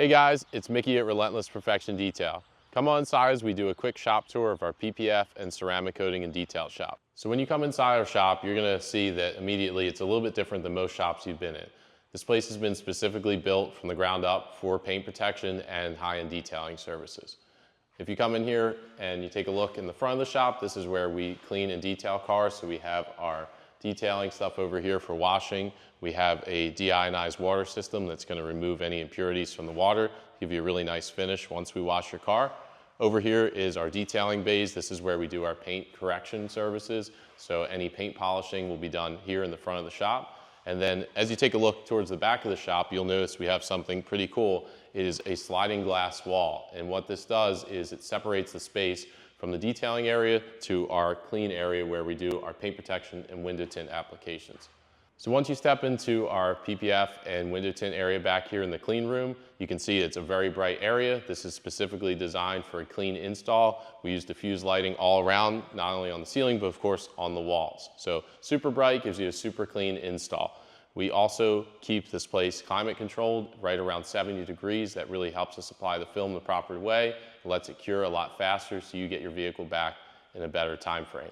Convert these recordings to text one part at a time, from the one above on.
Hey guys, it's Mickey at Relentless Perfection Detail. Come on inside as we do a quick shop tour of our PPF and ceramic coating and detail shop. So when you come inside our shop, you're gonna see that immediately it's a little bit different than most shops you've been in. This place has been specifically built from the ground up for paint protection and high-end detailing services. If you come in here and you take a look in the front of the shop, this is where we clean and detail cars. So we have our detailing stuff over here for washing. We have a deionized water system that's going to remove any impurities from the water, give you a really nice finish once we wash your car. Over here is our detailing bays. This is where we do our paint correction services. So any paint polishing will be done here in the front of the shop. And then as you take a look towards the back of the shop, you'll notice we have something pretty cool. It is a sliding glass wall. And what this does is it separates the space from the detailing area to our clean area where we do our paint protection and window tint applications. So once you step into our PPF and window tint area back here in the clean room, you can see it's a very bright area. This is specifically designed for a clean install. We use diffuse lighting all around, not only on the ceiling, but of course on the walls. So super bright, gives you a super clean install. We also keep this place climate controlled right around 70 degrees. That really helps us apply the film the proper way. It lets it cure a lot faster so you get your vehicle back in a better time frame.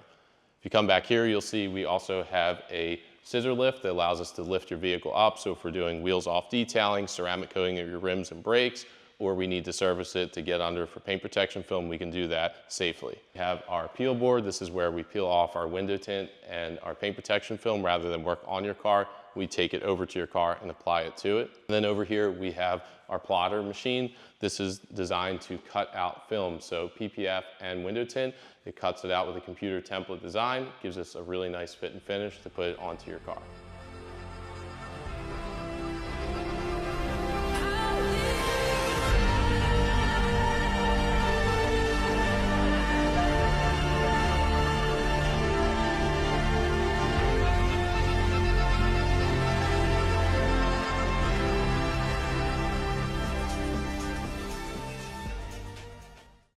If you come back here, you'll see we also have a scissor lift that allows us to lift your vehicle up. So if we're doing wheels off detailing, ceramic coating of your rims and brakes, or we need to service it to get under for paint protection film, we can do that safely. We have our peel board. This is where we peel off our window tint and our paint protection film rather than work on your car. We take it over to your car and apply it to it. And then over here we have our plotter machine. This is designed to cut out film. So PPF and window tint, it cuts it out with a computer template design, gives us a really nice fit and finish to put it onto your car.